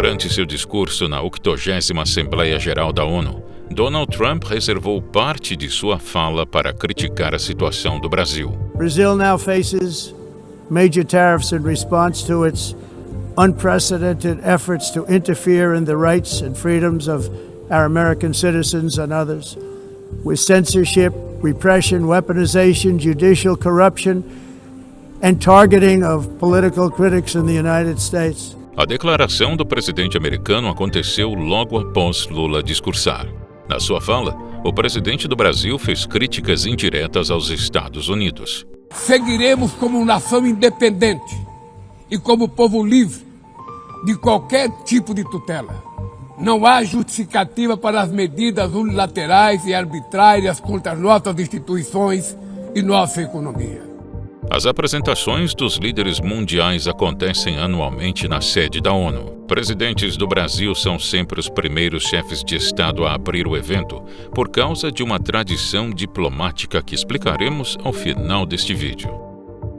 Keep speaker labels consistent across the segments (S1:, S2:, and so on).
S1: Durante seu discurso na 80ª Assembleia Geral da ONU, Donald Trump reservou parte de sua fala para criticar a situação do Brasil.
S2: Brazil now faces major tariffs in response to its unprecedented efforts to interfere in the rights and freedoms of our American citizens and others, with censorship, repression, weaponization, judicial corruption, and targeting of political critics in the United States.
S1: A declaração do presidente americano aconteceu logo após Lula discursar. Na sua fala, o presidente do Brasil fez críticas indiretas aos Estados Unidos.
S3: Seguiremos como nação independente e como povo livre de qualquer tipo de tutela. Não há justificativa para as medidas unilaterais e arbitrárias contra nossas instituições e nossa economia.
S1: As apresentações dos líderes mundiais acontecem anualmente na sede da ONU. Presidentes do Brasil são sempre os primeiros chefes de Estado a abrir o evento, por causa de uma tradição diplomática que explicaremos ao final deste vídeo.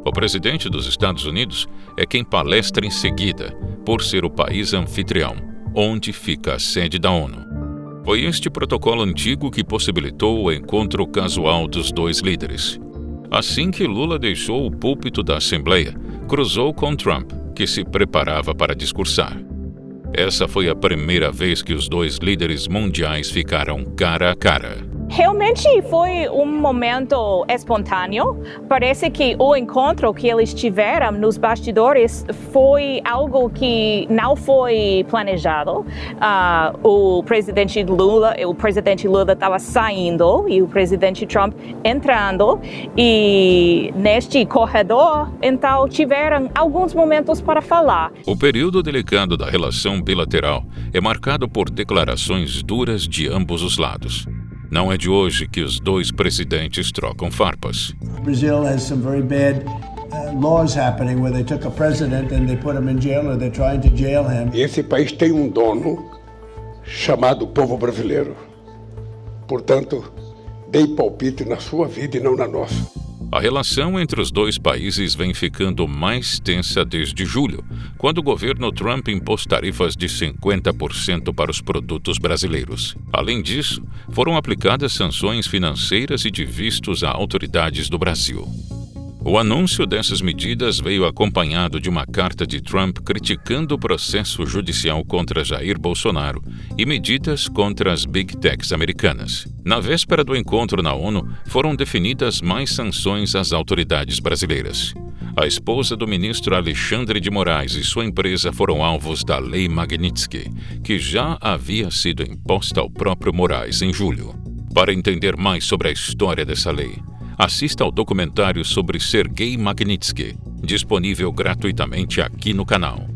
S1: O presidente dos Estados Unidos é quem palestra em seguida, por ser o país anfitrião, onde fica a sede da ONU. Foi este protocolo antigo que possibilitou o encontro casual dos dois líderes. Assim que Lula deixou o púlpito da Assembleia, cruzou com Trump, que se preparava para discursar. Essa foi a primeira vez que os dois líderes mundiais ficaram cara a cara.
S4: Realmente foi um momento espontâneo. Parece que o encontro que eles tiveram nos bastidores foi algo que não foi planejado. O presidente Lula estava saindo e o presidente Trump entrando. E neste corredor, então, tiveram alguns momentos para falar.
S1: O período delicado da relação bilateral é marcado por declarações duras de ambos os lados. Não é de hoje que os dois presidentes trocam farpas.
S2: Brazil has some very bad laws happening where they took a president and they put him in jail or they're trying to jail him.
S3: Esse país tem um dono chamado povo brasileiro. Portanto, dei palpite na sua vida e não na nossa.
S1: A relação entre os dois países vem ficando mais tensa desde julho, quando o governo Trump impôs tarifas de 50% para os produtos brasileiros. Além disso, foram aplicadas sanções financeiras e de vistos a autoridades do Brasil. O anúncio dessas medidas veio acompanhado de uma carta de Trump criticando o processo judicial contra Jair Bolsonaro e medidas contra as Big Techs americanas. Na véspera do encontro na ONU, foram definidas mais sanções às autoridades brasileiras. A esposa do ministro Alexandre de Moraes e sua empresa foram alvos da Lei Magnitsky, que já havia sido imposta ao próprio Moraes em julho. Para entender mais sobre a história dessa lei, assista ao documentário sobre Sergei Magnitsky, disponível gratuitamente aqui no canal.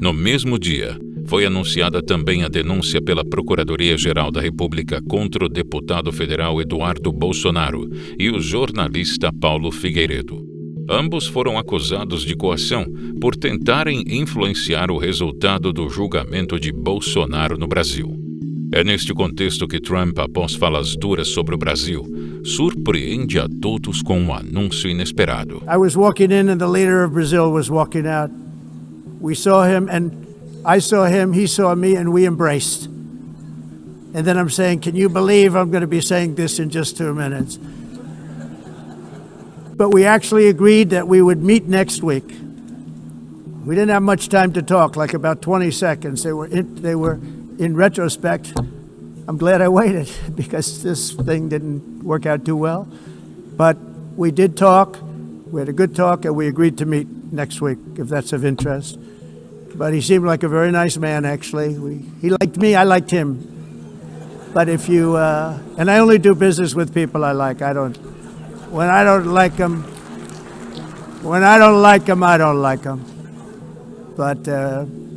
S1: No mesmo dia, foi anunciada também a denúncia pela Procuradoria-Geral da República contra o deputado federal Eduardo Bolsonaro e o jornalista Paulo Figueiredo. Ambos foram acusados de coação por tentarem influenciar o resultado do julgamento de Bolsonaro no Brasil. É neste contexto que Trump, após falas duras sobre o Brasil, surpreende a todos com um anúncio inesperado.
S2: I was walking in and the leader of Brazil was walking out. We saw him and I saw him, he saw me, and we embraced. And then I'm saying, can you believe I'm going to be saying this in just 2 minutes? But we actually agreed that we would meet next week. We didn't have much time to talk, like about 20 seconds. They were in retrospect, I'm glad I waited because this thing didn't work out too well. But we did talk, we had a good talk, and we agreed to meet next week, if that's of interest. But he seemed like a very nice man, actually. He liked me, I liked him. But if you, and I only do business with people I like. When I don't like them, I don't like them. But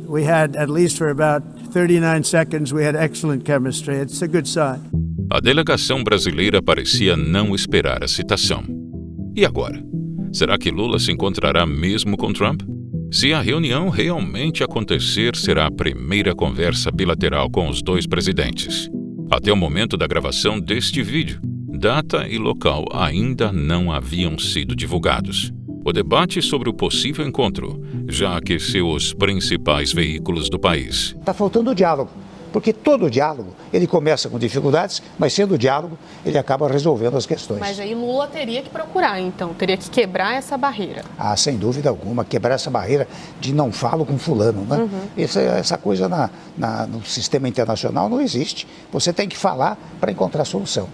S2: we had, at least for about 39 seconds, we had excellent chemistry. It's a good sign.
S1: A delegação brasileira parecia não esperar a citação. E agora? Será que Lula se encontrará mesmo com Trump? Se a reunião realmente acontecer, será a primeira conversa bilateral com os dois presidentes. Até o momento da gravação deste vídeo, data e local ainda não haviam sido divulgados. O debate sobre o possível encontro já aqueceu os principais veículos do país.
S5: Está faltando o diálogo, porque todo diálogo, ele começa com dificuldades, mas sendo o diálogo, ele acaba resolvendo as questões.
S6: Mas aí Lula teria que procurar, então, teria que quebrar essa barreira.
S5: Ah, sem dúvida alguma, quebrar essa barreira de não falo com fulano, né? Essa coisa no sistema internacional não existe. Você tem que falar para encontrar solução.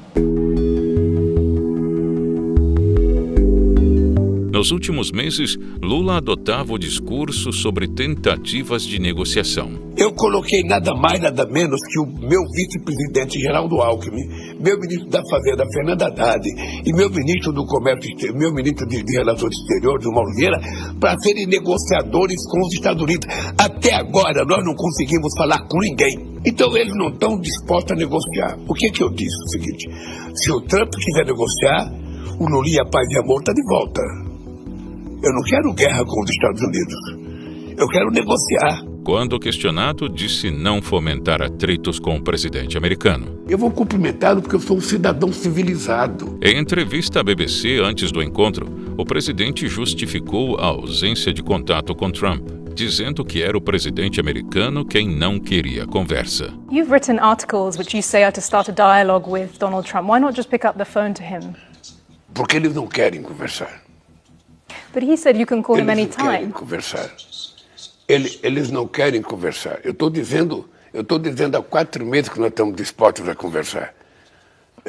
S1: Nos últimos meses, Lula adotava o discurso sobre tentativas de negociação.
S7: Eu coloquei nada mais, nada menos que o meu vice-presidente Geraldo Alckmin, meu ministro da Fazenda, Fernando Haddad, e meu ministro do Comércio, meu ministro de Relações Exteriores, Mauro Vieira, para serem negociadores com os Estados Unidos. Até agora, nós não conseguimos falar com ninguém. Então, eles não estão dispostos a negociar. O que eu disse? O seguinte, se o Trump quiser negociar, o Lula e a Paz e Amor está de volta. Eu não quero guerra com os Estados Unidos. Eu quero negociar.
S1: Quando questionado, disse não fomentar atritos com o presidente americano.
S7: Eu vou cumprimentá-lo porque eu sou um cidadão civilizado.
S1: Em entrevista à BBC antes do encontro, o presidente justificou a ausência de contato com Trump, dizendo que era o presidente americano quem não queria conversa.
S8: You've written articles which you say are to start a dialogue with Donald Trump. Why not just pick up the phone to him?
S7: Porque eles não querem conversar.
S8: But he said you can call him
S7: Eles não querem
S8: anytime.
S7: conversar. Eles não querem conversar. Eu estou dizendo há 4 meses que nós estamos dispostos a conversar.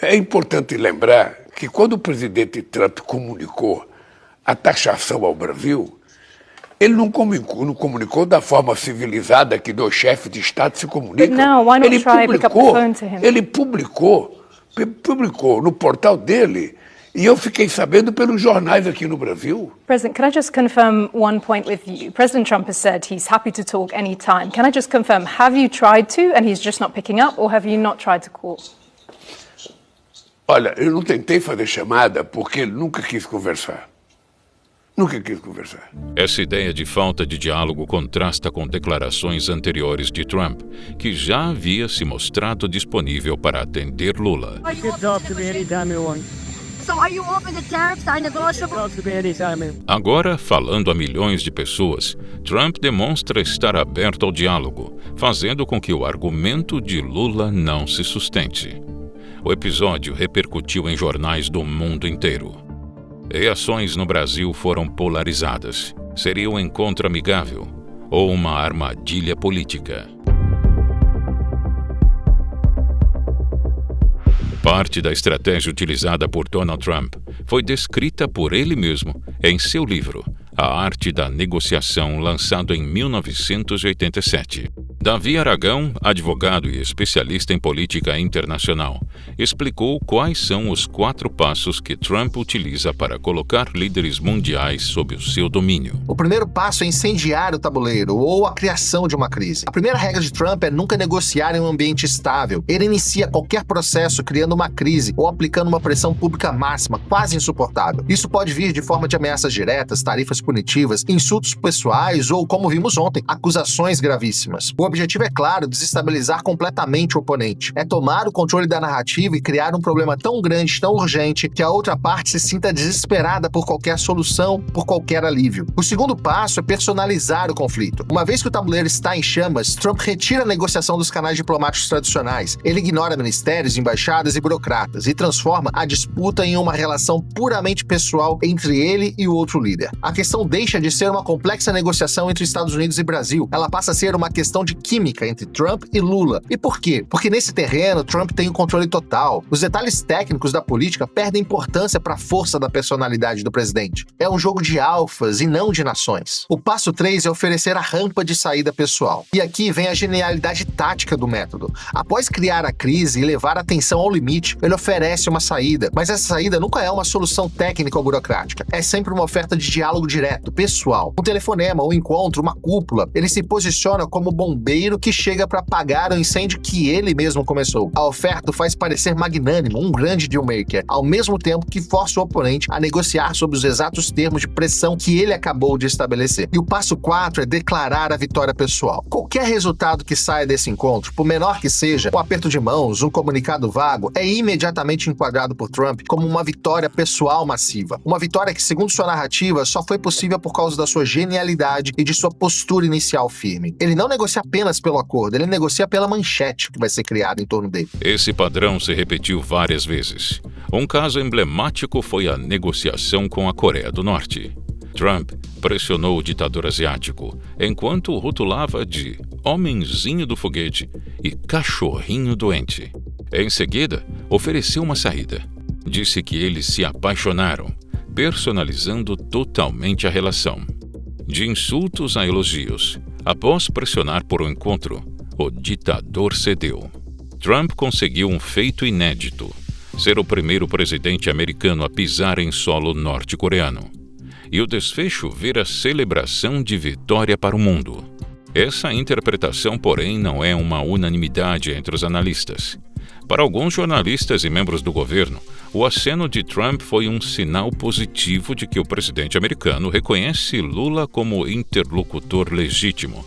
S7: É importante lembrar que quando o presidente Trump comunicou a taxação ao Brasil, ele não comunicou da forma civilizada que 2 chefes de Estado se comunicam.
S8: But now, why not try pick up the phone to him?
S7: Ele publicou no portal dele. E eu fiquei sabendo pelos jornais aqui no Brasil.
S8: President, can I just confirm one point with you? President Trump has said he's happy to talk anytime. Can I just confirm, have you tried to and he's just not picking up, or have you not tried to call?
S7: Olha, eu não tentei fazer chamada porque ele nunca quis conversar. Nunca quis conversar.
S1: Essa ideia de falta de diálogo contrasta com declarações anteriores de Trump, que já havia se mostrado disponível para atender Lula.
S9: So are you open to tariffs are negotiable?
S1: Agora, falando a milhões de pessoas, Trump demonstra estar aberto ao diálogo, fazendo com que o argumento de Lula não se sustente. O episódio repercutiu em jornais do mundo inteiro. Reações no Brasil foram polarizadas. Seria um encontro amigável ou uma armadilha política? Parte da estratégia utilizada por Donald Trump foi descrita por ele mesmo em seu livro, A Arte da Negociação, lançado em 1987. Davi Aragão, advogado e especialista em política internacional, explicou quais são os 4 passos que Trump utiliza para colocar líderes mundiais sob o seu domínio.
S10: O primeiro passo é incendiar o tabuleiro ou a criação de uma crise. A primeira regra de Trump é nunca negociar em um ambiente estável. Ele inicia qualquer processo criando uma crise ou aplicando uma pressão pública máxima, quase insuportável. Isso pode vir de forma de ameaças diretas, tarifas punitivas, insultos pessoais ou, como vimos ontem, acusações gravíssimas. O objetivo é claro, desestabilizar completamente o oponente. É tomar o controle da narrativa e criar um problema tão grande, tão urgente, que a outra parte se sinta desesperada por qualquer solução, por qualquer alívio. O segundo passo é personalizar o conflito. Uma vez que o tabuleiro está em chamas, Trump retira a negociação dos canais diplomáticos tradicionais. Ele ignora ministérios, embaixadas e burocratas e transforma a disputa em uma relação puramente pessoal entre ele e o outro líder. A questão deixa de ser uma complexa negociação entre Estados Unidos e Brasil. Ela passa a ser uma questão de química entre Trump e Lula. E por quê? Porque nesse terreno, Trump tem o controle total. Os detalhes técnicos da política perdem importância para a força da personalidade do presidente. É um jogo de alfas e não de nações. O passo 3 é oferecer a rampa de saída pessoal. E aqui vem a genialidade tática do método. Após criar a crise e levar a tensão ao limite, ele oferece uma saída, mas essa saída nunca é uma solução técnica ou burocrática. É sempre uma oferta de diálogo direto, pessoal. Um telefonema, um encontro, uma cúpula. Ele se posiciona como bombeiro brasileiro que chega para apagar o incêndio que ele mesmo começou. A oferta o faz parecer magnânimo, um grande dealmaker, ao mesmo tempo que força o oponente a negociar sobre os exatos termos de pressão que ele acabou de estabelecer. E o passo 4 é declarar a vitória pessoal. Qualquer resultado que saia desse encontro, por menor que seja, um aperto de mãos, um comunicado vago, é imediatamente enquadrado por Trump como uma vitória pessoal massiva. Uma vitória que, segundo sua narrativa, só foi possível por causa da sua genialidade e de sua postura inicial firme. Ele não negocia apenas pelo acordo, ele negocia pela manchete que vai ser criada em torno dele.
S1: Esse padrão se repetiu várias vezes. Um caso emblemático foi a negociação com a Coreia do Norte. Trump pressionou o ditador asiático, enquanto o rotulava de homenzinho do foguete e cachorrinho doente. Em seguida, ofereceu uma saída. Disse que eles se apaixonaram, personalizando totalmente a relação. De insultos a elogios, após pressionar por um encontro, o ditador cedeu. Trump conseguiu um feito inédito: ser o primeiro presidente americano a pisar em solo norte-coreano. E o desfecho vira celebração de vitória para o mundo. Essa interpretação, porém, não é uma unanimidade entre os analistas. Para alguns jornalistas e membros do governo, o aceno de Trump foi um sinal positivo de que o presidente americano reconhece Lula como interlocutor legítimo,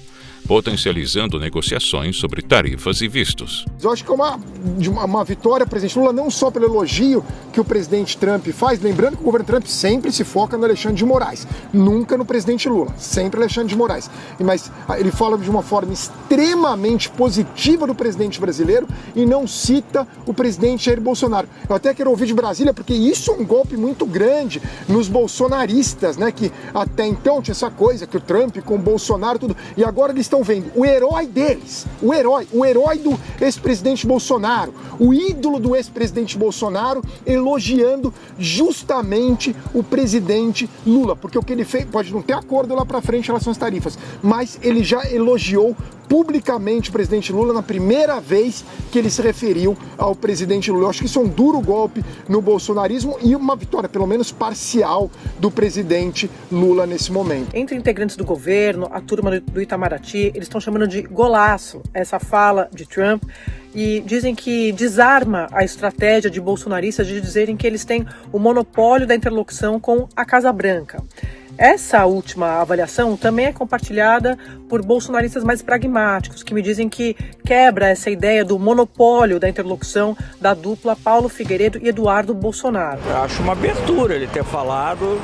S1: potencializando negociações sobre tarifas e vistos.
S11: Eu acho que é uma vitória, presidente Lula, não só pelo elogio que o presidente Trump faz, lembrando que o governo Trump sempre se foca no Alexandre de Moraes, nunca no presidente Lula, sempre Alexandre de Moraes. Mas ele fala de uma forma extremamente positiva do presidente brasileiro e não cita o presidente Jair Bolsonaro. Eu até quero ouvir de Brasília, porque isso é um golpe muito grande nos bolsonaristas, né? Que até então tinha essa coisa, que o Trump com o Bolsonaro, tudo, e agora eles estão vendo o herói deles, o herói do ex-presidente Bolsonaro, o ídolo do ex-presidente Bolsonaro, elogiando justamente o presidente Lula, porque o que ele fez, pode não ter acordo lá para frente em relação às tarifas, mas ele já elogiou publicamente o presidente Lula na primeira vez que ele se referiu ao presidente Lula. Eu acho que isso é um duro golpe no bolsonarismo e uma vitória, pelo menos parcial, do presidente Lula nesse momento.
S12: Entre integrantes do governo, a turma do Itamaraty, eles estão chamando de golaço essa fala de Trump e dizem que desarma a estratégia de bolsonaristas de dizerem que eles têm o monopólio da interlocução com a Casa Branca. Essa última avaliação também é compartilhada por bolsonaristas mais pragmáticos, que me dizem que quebra essa ideia do monopólio da interlocução da dupla Paulo Figueiredo e Eduardo Bolsonaro.
S13: Eu acho uma abertura ele ter falado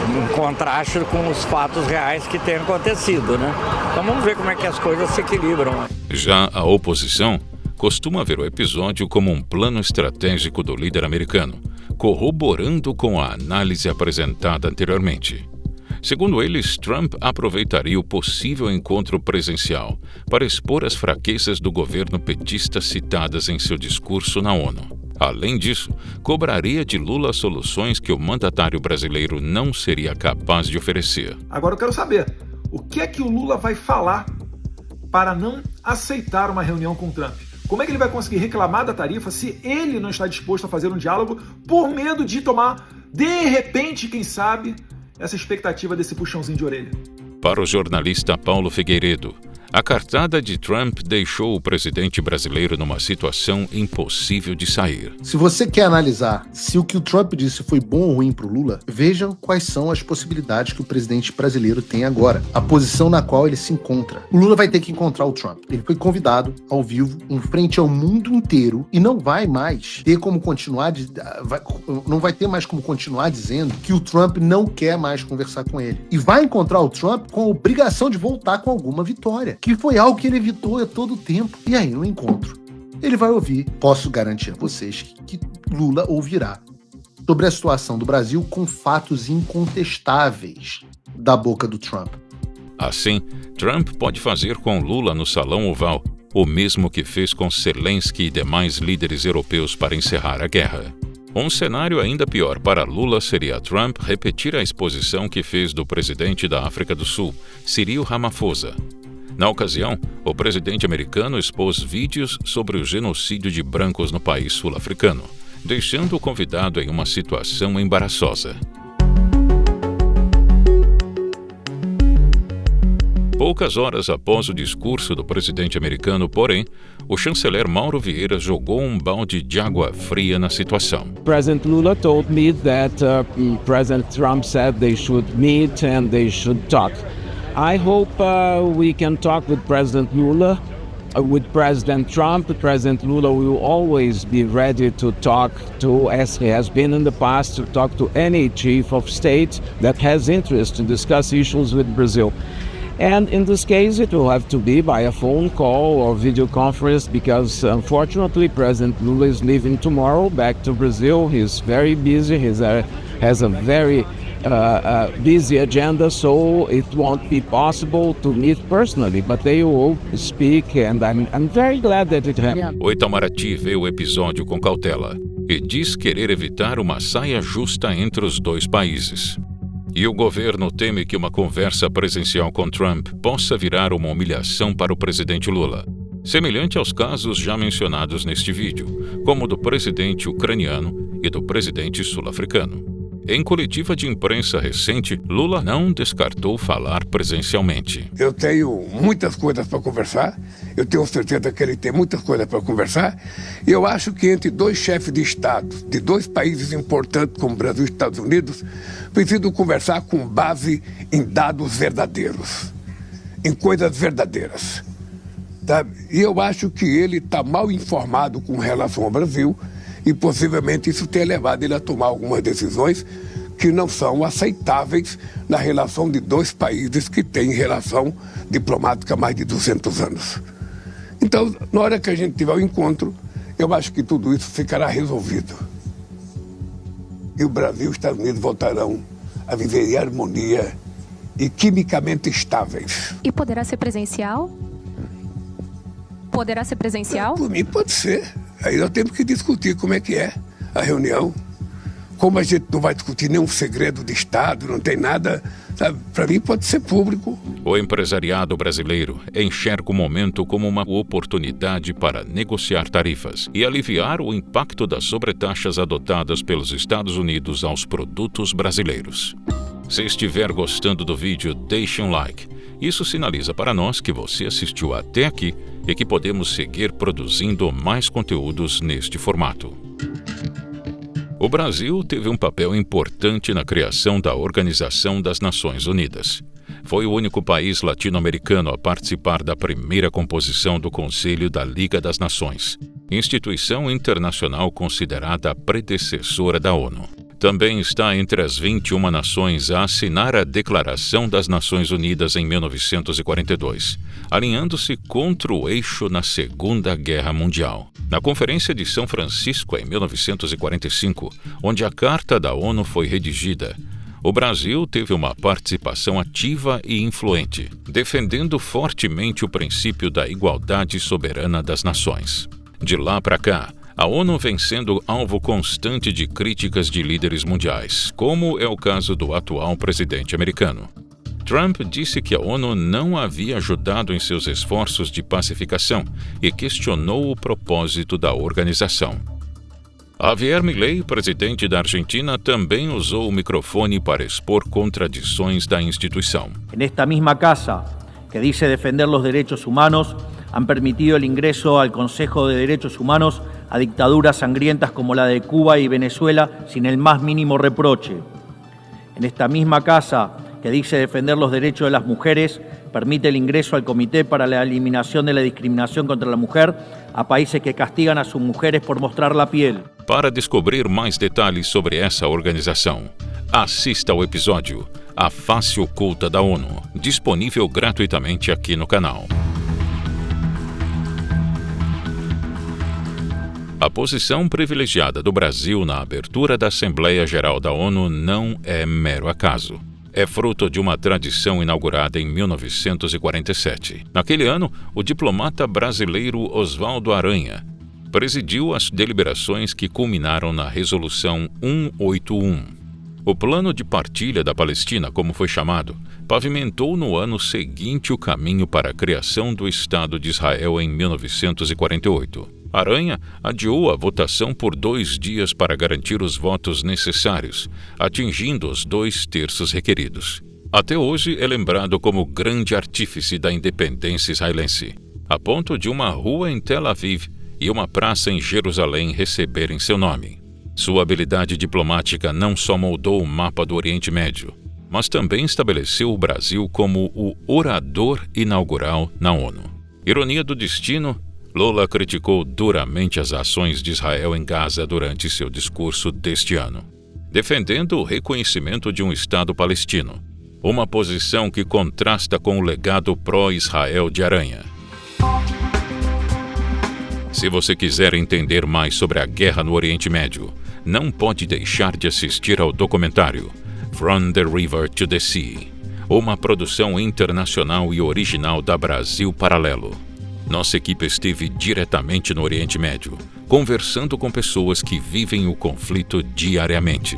S13: em contraste com os fatos reais que têm acontecido, né? Então vamos ver como é que as coisas se equilibram.
S1: Já a oposição costuma ver o episódio como um plano estratégico do líder americano, corroborando com a análise apresentada anteriormente. Segundo eles, Trump aproveitaria o possível encontro presencial para expor as fraquezas do governo petista citadas em seu discurso na ONU. Além disso, cobraria de Lula soluções que o mandatário brasileiro não seria capaz de oferecer.
S14: Agora eu quero saber, o que é que o Lula vai falar para não aceitar uma reunião com Trump? Como é que ele vai conseguir reclamar da tarifa se ele não está disposto a fazer um diálogo por medo de tomar, de repente, quem sabe, essa expectativa desse puxãozinho de orelha?
S1: Para o jornalista Paulo Figueiredo, a cartada de Trump deixou o presidente brasileiro numa situação impossível de sair.
S15: Se você quer analisar se o que o Trump disse foi bom ou ruim para o Lula, vejam quais são as possibilidades que o presidente brasileiro tem agora, a posição na qual ele se encontra. O Lula vai ter que encontrar o Trump. Ele foi convidado ao vivo, em frente ao mundo inteiro, e não vai mais ter como continuar, não vai ter mais como continuar dizendo que o Trump não quer mais conversar com ele. E vai encontrar o Trump com a obrigação de voltar com alguma vitória, que foi algo que ele evitou a todo tempo. E aí, no encontro, ele vai ouvir, posso garantir a vocês que Lula ouvirá sobre a situação do Brasil com fatos incontestáveis da boca do Trump.
S1: Assim, Trump pode fazer com Lula no Salão Oval o mesmo que fez com Zelensky e demais líderes europeus para encerrar a guerra. Um cenário ainda pior para Lula seria Trump repetir a exposição que fez do presidente da África do Sul, Cyril Ramaphosa. Na ocasião, o presidente americano expôs vídeos sobre o genocídio de brancos no país sul-africano, deixando o convidado em uma situação embaraçosa. Poucas horas após o discurso do presidente americano, porém, o chanceler Mauro Vieira jogou um balde de água fria na situação.
S16: President Lula told me that President Trump said they should meet and they should talk. I hope we can talk with President Lula. With President Trump, President Lula will always be ready to talk to, as he has been in the past, to talk to any chief of state that has interest to discuss issues with Brazil. And in this case, it will have to be by a phone call or video conference because, unfortunately, President Lula is leaving tomorrow back to Brazil. He's very busy. He has a very busy agenda, so it won't be possible to meet personally, but they will speak, and I'm very glad that it happened.
S1: O Itamaraty vê o episódio com cautela e diz querer evitar uma saia justa entre os dois países. E o governo teme que uma conversa presencial com Trump possa virar uma humilhação para o presidente Lula, semelhante aos casos já mencionados neste vídeo, como o do presidente ucraniano e do presidente sul-africano. Em coletiva de imprensa recente, Lula não descartou falar presencialmente.
S7: Eu tenho muitas coisas para conversar, eu tenho certeza que ele tem muitas coisas para conversar, e eu acho que entre dois chefes de Estado, de dois países importantes como Brasil e Estados Unidos, preciso conversar com base em dados verdadeiros, em coisas verdadeiras. Sabe? E eu acho que ele está mal informado com relação ao Brasil, e possivelmente isso tenha levado ele a tomar algumas decisões que não são aceitáveis na relação de dois países que têm relação diplomática há mais de 200 anos. Então, na hora que a gente tiver o encontro, eu acho que tudo isso ficará resolvido. E o Brasil e os Estados Unidos voltarão a viver em harmonia e quimicamente estáveis.
S6: E poderá ser presencial? Poderá ser presencial?
S7: Por mim pode ser. Aí nós temos que discutir como é que é a reunião. Como a gente não vai discutir nenhum segredo de Estado, não tem nada, sabe? Para mim pode ser público.
S1: O empresariado brasileiro enxerga o momento como uma oportunidade para negociar tarifas e aliviar o impacto das sobretaxas adotadas pelos Estados Unidos aos produtos brasileiros. Se estiver gostando do vídeo, deixe um like. Isso sinaliza para nós que você assistiu até aqui e que podemos seguir produzindo mais conteúdos neste formato. O Brasil teve um papel importante na criação da Organização das Nações Unidas. Foi o único país latino-americano a participar da primeira composição do Conselho da Liga das Nações, instituição internacional considerada a predecessora da ONU. Também está entre as 21 nações a assinar a Declaração das Nações Unidas em 1942, alinhando-se contra o eixo na Segunda Guerra Mundial. Na Conferência de São Francisco, em 1945, onde a Carta da ONU foi redigida, o Brasil teve uma participação ativa e influente, defendendo fortemente o princípio da igualdade soberana das nações. De lá para cá, a ONU vem sendo alvo constante de críticas de líderes mundiais, como é o caso do atual presidente americano. Trump disse que a ONU não havia ajudado em seus esforços de pacificação e questionou o propósito da organização. Javier Milei, presidente da Argentina, também usou o microfone para expor contradições da instituição.
S17: Nesta mesma casa, que diz defender os direitos humanos, han permitido el ingreso al Consejo de Derechos Humanos a dictaduras sangrientas como la de Cuba y Venezuela sin el más mínimo reproche. En esta misma casa, que dice defender los derechos de las mujeres, permite el ingreso al Comité para la Eliminación de la Discriminación contra la Mujer a países que castigan a sus mujeres por mostrar la piel.
S1: Para descobrir mais detalhes sobre essa organização, assista ao episódio A Face Oculta da ONU, disponível gratuitamente aqui no canal. A posição privilegiada do Brasil na abertura da Assembleia Geral da ONU não é mero acaso. É fruto de uma tradição inaugurada em 1947. Naquele ano, o diplomata brasileiro Oswaldo Aranha presidiu as deliberações que culminaram na Resolução 181. O Plano de Partilha da Palestina, como foi chamado, pavimentou no ano seguinte o caminho para a criação do Estado de Israel em 1948. Aranha adiou a votação por 2 dias para garantir os votos necessários, atingindo os 2/3 requeridos. Até hoje é lembrado como o grande artífice da independência israelense, a ponto de uma rua em Tel Aviv e uma praça em Jerusalém receberem seu nome. Sua habilidade diplomática não só moldou o mapa do Oriente Médio, mas também estabeleceu o Brasil como o orador inaugural na ONU. Ironia do destino, Lula criticou duramente as ações de Israel em Gaza durante seu discurso deste ano, defendendo o reconhecimento de um Estado palestino, uma posição que contrasta com o legado pró-Israel de Aranha. Se você quiser entender mais sobre a guerra no Oriente Médio, não pode deixar de assistir ao documentário From the River to the Sea, uma produção internacional e original da Brasil Paralelo. Nossa equipe esteve diretamente no Oriente Médio, conversando com pessoas que vivem o conflito diariamente.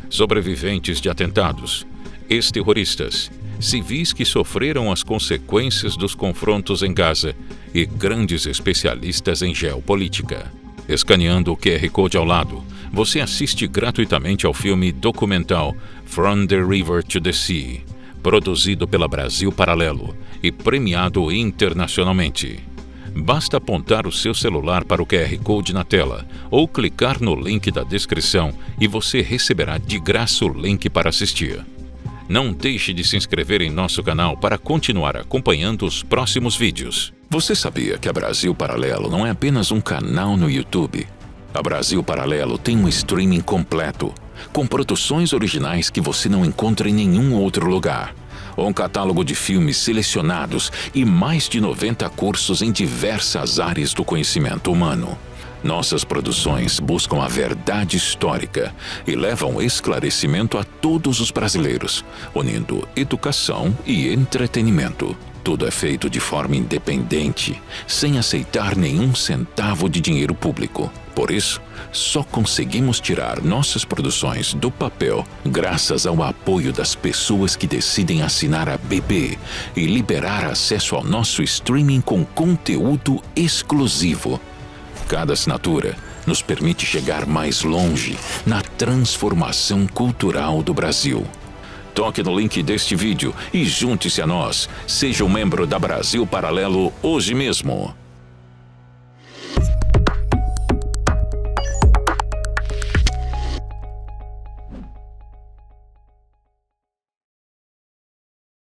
S1: Sobreviventes de atentados, ex-terroristas, civis que sofreram as consequências dos confrontos em Gaza e grandes especialistas em geopolítica. Escaneando o QR Code ao lado, você assiste gratuitamente ao filme documental From the River to the Sea, produzido pela Brasil Paralelo e premiado internacionalmente. Basta apontar o seu celular para o QR Code na tela ou clicar no link da descrição e você receberá de graça o link para assistir. Não deixe de se inscrever em nosso canal para continuar acompanhando os próximos vídeos. Você sabia que a Brasil Paralelo não é apenas um canal no YouTube? A Brasil Paralelo tem um streaming completo, com produções originais que você não encontra em nenhum outro lugar. Um catálogo de filmes selecionados e mais de 90 cursos em diversas áreas do conhecimento humano. Nossas produções buscam a verdade histórica e levam esclarecimento a todos os brasileiros, unindo educação e entretenimento. Tudo é feito de forma independente, sem aceitar nenhum centavo de dinheiro público. Por isso, só conseguimos tirar nossas produções do papel graças ao apoio das pessoas que decidem assinar a BB e liberar acesso ao nosso streaming com conteúdo exclusivo. Cada assinatura nos permite chegar mais longe na transformação cultural do Brasil. Toque no link deste vídeo e junte-se a nós. Seja um membro da Brasil Paralelo hoje mesmo.